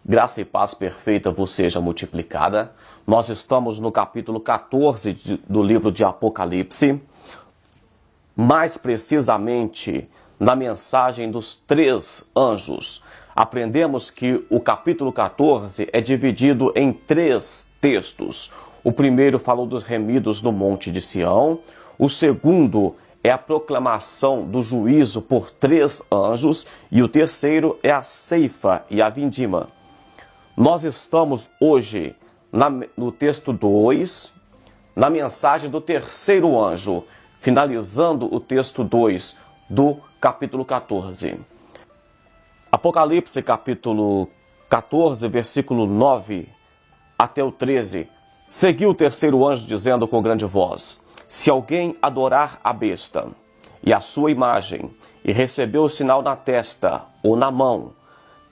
Graça e paz perfeita vos seja multiplicada. Nós estamos no capítulo 14 do livro de Apocalipse, mais precisamente na mensagem dos 3 anjos. Aprendemos que o capítulo 14 é dividido em 3 textos. O primeiro falou dos remidos no Monte de Sião. O segundo é a proclamação do juízo por 3 anjos. E o terceiro é a ceifa e a vindima. Nós estamos hoje no texto 2, na mensagem do terceiro anjo, finalizando o texto 2 do capítulo 14. Apocalipse capítulo 14, versículo 9 até o 13. Seguiu o terceiro anjo dizendo com grande voz: se alguém adorar a besta e a sua imagem, e receber o sinal na testa ou na mão,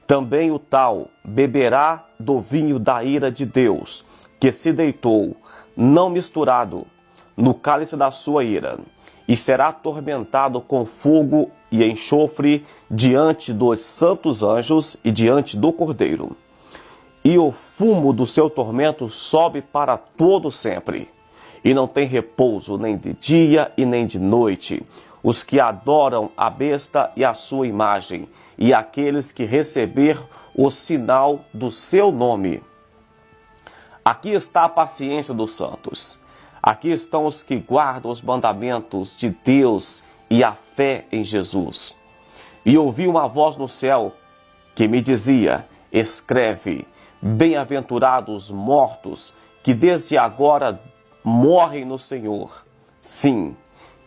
também o tal beberá do vinho da ira de Deus, que se deitou, não misturado, no cálice da sua ira, e será atormentado com fogo e enxofre diante dos santos anjos e diante do Cordeiro. E o fumo do seu tormento sobe para todo sempre, e não tem repouso nem de dia e nem de noite, os que adoram a besta e a sua imagem, e aqueles que receber o sinal do seu nome. Aqui está a paciência dos santos. Aqui estão os que guardam os mandamentos de Deus e a fé em Jesus. E ouvi uma voz no céu que me dizia: escreve, bem-aventurados mortos, que desde agora morrem no Senhor. Sim,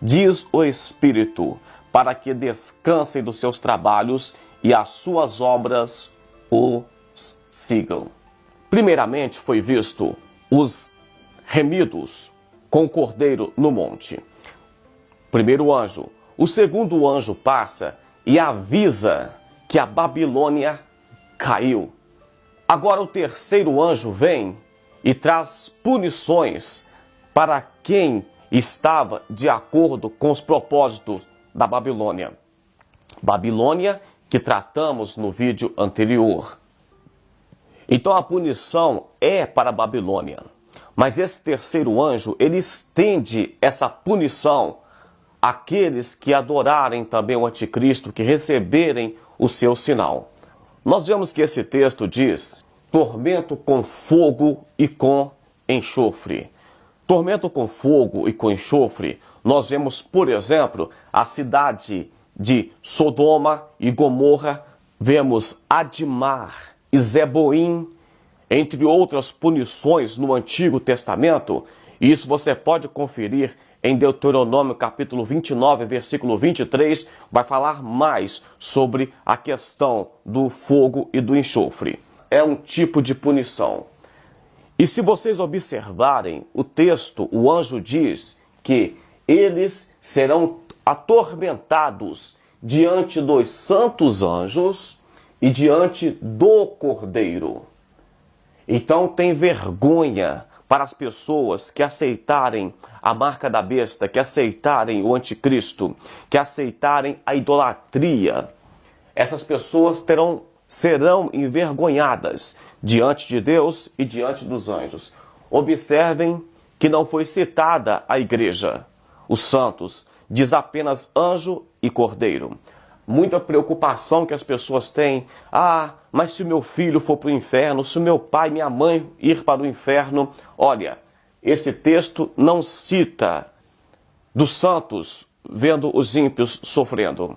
diz o Espírito, para que descansem dos seus trabalhos e as suas obras os sigam. Primeiramente foi visto os remidos com o cordeiro no monte. Primeiro anjo. O segundo anjo passa e avisa que a Babilônia caiu. Agora o terceiro anjo vem e traz punições para quem estava de acordo com os propósitos da Babilônia. Babilônia que tratamos no vídeo anterior. Então a punição é para a Babilônia. Mas esse terceiro anjo, ele estende essa punição àqueles que adorarem também o anticristo, que receberem o seu sinal. Nós vemos que esse texto diz: tormento com fogo e com enxofre. Tormento com fogo e com enxofre, nós vemos, por exemplo, a cidade de Sodoma e Gomorra, vemos Admar e Zeboim, entre outras punições no Antigo Testamento. E isso você pode conferir em Deuteronômio capítulo 29, versículo 23, vai falar mais sobre a questão do fogo e do enxofre. É um tipo de punição. E se vocês observarem o texto, o anjo diz que eles serão atormentados diante dos santos anjos e diante do Cordeiro. Então tem vergonha para as pessoas que aceitarem a marca da besta, que aceitarem o anticristo, que aceitarem a idolatria. Essas pessoas serão envergonhadas diante de Deus e diante dos anjos. Observem que não foi citada a igreja, os santos, diz apenas anjo e cordeiro. Muita preocupação que as pessoas têm: mas se o meu filho for para o inferno, se o meu pai e minha mãe ir para o inferno. Olha, esse texto não cita dos santos vendo os ímpios sofrendo.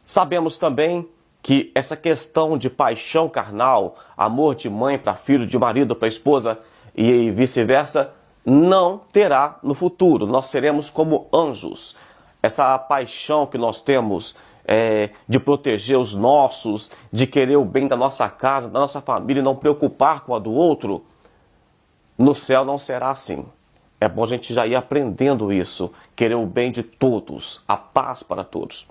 Sabemos também que essa questão de paixão carnal, amor de mãe para filho, de marido para esposa e vice-versa, não terá no futuro. Nós seremos como anjos. Essa paixão que nós temos de proteger os nossos, de querer o bem da nossa casa, da nossa família, e não preocupar com a do outro, no céu não será assim. É bom a gente já ir aprendendo isso, querer o bem de todos, a paz para todos.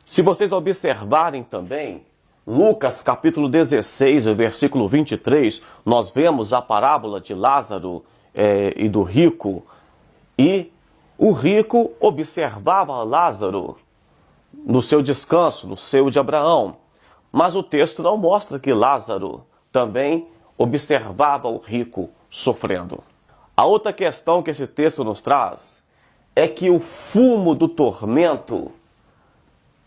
Se vocês observarem também, Lucas capítulo 16, versículo 23, nós vemos a parábola de Lázaro e do rico. E o rico observava Lázaro no seu descanso, no seio de Abraão. Mas o texto não mostra que Lázaro também observava o rico sofrendo. A outra questão que esse texto nos traz é que o fumo do tormento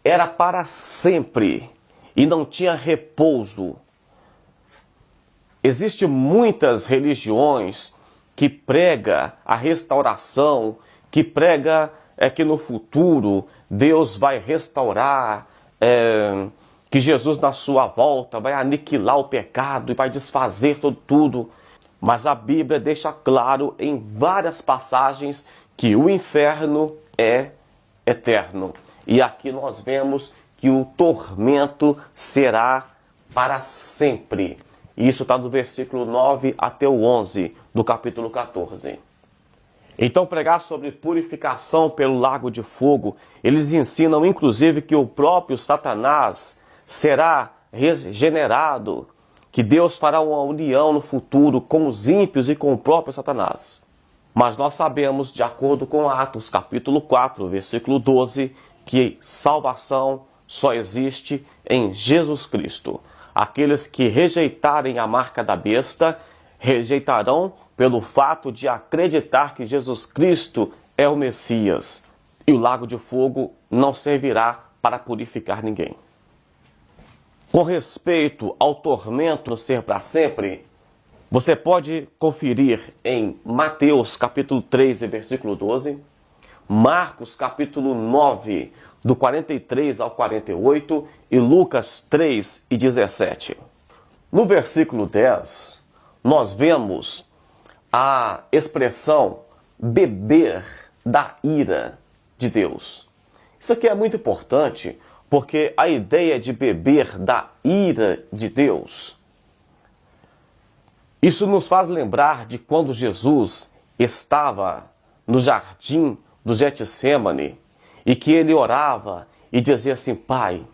era para sempre e não tinha repouso. Existem muitas religiões que pregam a restauração, que pregam que no futuro Deus vai restaurar, que Jesus na sua volta vai aniquilar o pecado e vai desfazer tudo. Mas a Bíblia deixa claro em várias passagens que o inferno é eterno. E aqui nós vemos que o tormento será para sempre. Isso está do versículo 9 até o 11 do capítulo 14. Então, pregar sobre purificação pelo lago de fogo, eles ensinam inclusive que o próprio Satanás será regenerado, que Deus fará uma união no futuro com os ímpios e com o próprio Satanás. Mas nós sabemos, de acordo com Atos capítulo 4, versículo 12, que salvação só existe em Jesus Cristo. Aqueles que rejeitarem a marca da besta, rejeitarão pelo fato de acreditar que Jesus Cristo é o Messias. E o lago de fogo não servirá para purificar ninguém. Com respeito ao tormento ser para sempre, você pode conferir em Mateus capítulo 3, versículo 12, Marcos capítulo 9, do 43 ao 48, e Lucas 3 e 17. No versículo 10, nós vemos a expressão beber da ira de Deus. Isso aqui é muito importante, porque a ideia de beber da ira de Deus, isso nos faz lembrar de quando Jesus estava no jardim do Getsêmani e que ele orava e dizia assim: Pai,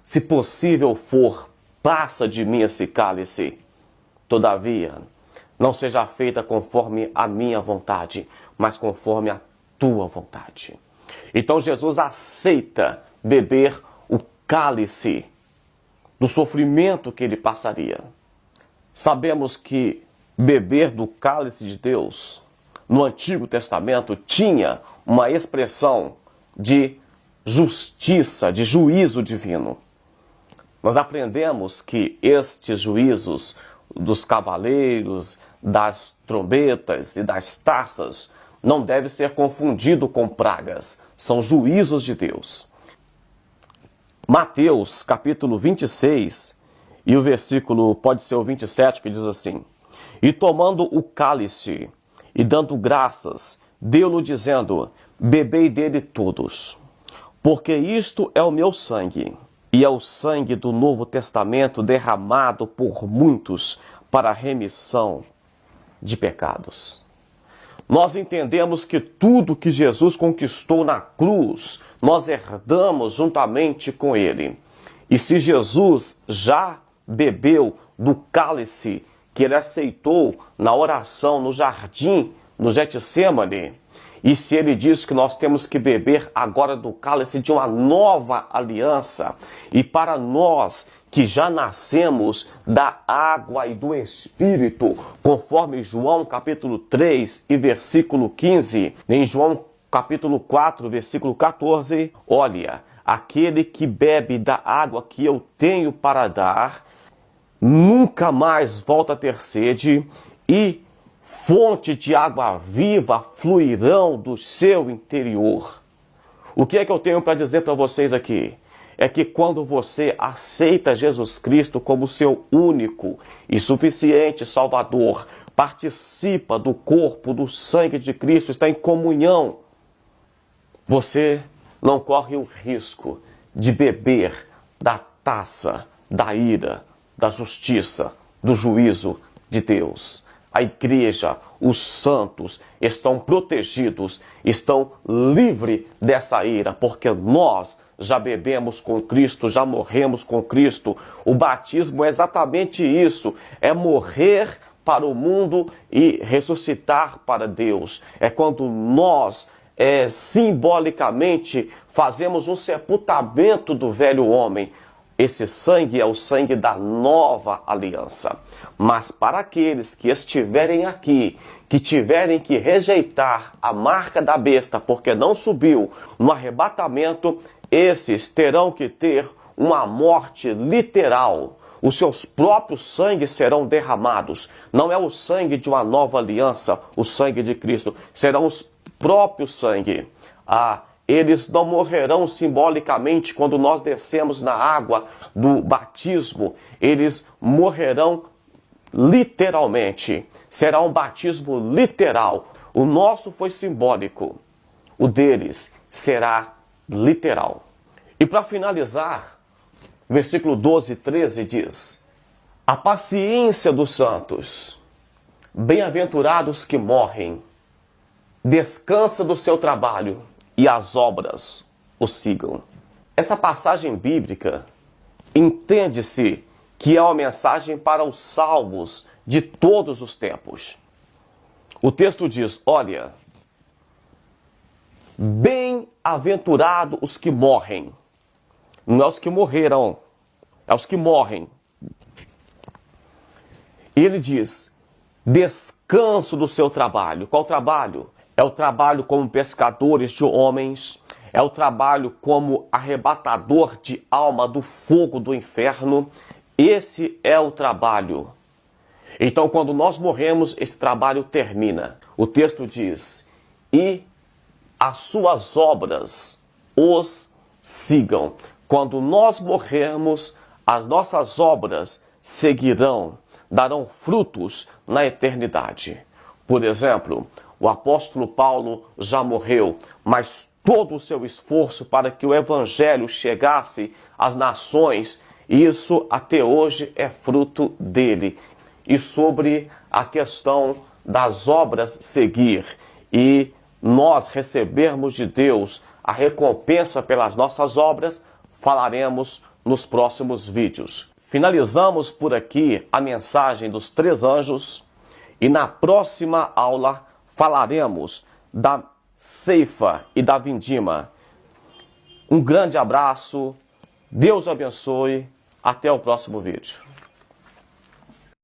se possível for, passa de mim esse cálice. Todavia, não seja feita conforme a minha vontade, mas conforme a tua vontade. Então Jesus aceita beber o cálice do sofrimento que ele passaria. Sabemos que beber do cálice de Deus no Antigo Testamento tinha uma expressão de justiça, de juízo divino. Nós aprendemos que estes juízos dos cavaleiros, das trombetas e das taças não devem ser confundidos com pragas. São juízos de Deus. Mateus capítulo 26 e o versículo pode ser o 27, que diz assim: E tomando o cálice e dando graças, deu-lhe dizendo: Bebei dele todos, porque isto é o meu sangue, e é o sangue do Novo Testamento derramado por muitos para a remissão de pecados. Nós entendemos que tudo que Jesus conquistou na cruz, nós herdamos juntamente com ele. E se Jesus já bebeu do cálice que ele aceitou na oração no jardim, no Getsêmani, e se ele diz que nós temos que beber agora do cálice de uma nova aliança, e para nós que já nascemos da água e do Espírito, conforme João capítulo 3 e versículo 15, em João capítulo 4, versículo 14, olha, aquele que bebe da água que eu tenho para dar, nunca mais volta a ter sede, e fonte de água viva fluirão do seu interior. O que é que eu tenho para dizer para vocês aqui? É que quando você aceita Jesus Cristo como seu único e suficiente Salvador, participa do corpo, do sangue de Cristo, está em comunhão, você não corre o risco de beber da taça da ira, da justiça, do juízo de Deus. A igreja, os santos estão protegidos, estão livres dessa ira, porque nós já bebemos com Cristo, já morremos com Cristo. O batismo é exatamente isso, é morrer para o mundo e ressuscitar para Deus. É quando nós simbolicamente fazemos um sepultamento do velho homem. Esse sangue é o sangue da nova aliança. Mas para aqueles que estiverem aqui, que tiverem que rejeitar a marca da besta porque não subiu no arrebatamento, esses terão que ter uma morte literal. Os seus próprios sangues serão derramados. Não é o sangue de uma nova aliança, o sangue de Cristo. Serão os próprios sangue. Eles não morrerão simbolicamente quando nós descemos na água do batismo. Eles morrerão literalmente. Será um batismo literal. O nosso foi simbólico. O deles será literal. E para finalizar, versículo 12 e 13 diz: a paciência dos santos, bem-aventurados que morrem, descansa do seu trabalho e as obras o sigam. Essa passagem bíblica entende-se que é uma mensagem para os salvos de todos os tempos. O texto diz: olha, bem-aventurados os que morrem. Não é os que morreram, é os que morrem. E ele diz: descanso do seu trabalho. Qual trabalho? É o trabalho como pescadores de homens, é o trabalho como arrebatador de alma do fogo do inferno. Esse é o trabalho. Então, quando nós morremos, esse trabalho termina. O texto diz: e as suas obras os sigam. Quando nós morrermos, as nossas obras seguirão, darão frutos na eternidade. Por exemplo, o apóstolo Paulo já morreu, mas todo o seu esforço para que o evangelho chegasse às nações, isso até hoje é fruto dele. E sobre a questão das obras seguir e nós recebermos de Deus a recompensa pelas nossas obras, falaremos nos próximos vídeos. Finalizamos por aqui a mensagem dos 3 anjos e na próxima aula falaremos da ceifa e da vindima. Um grande abraço, Deus abençoe, até o próximo vídeo.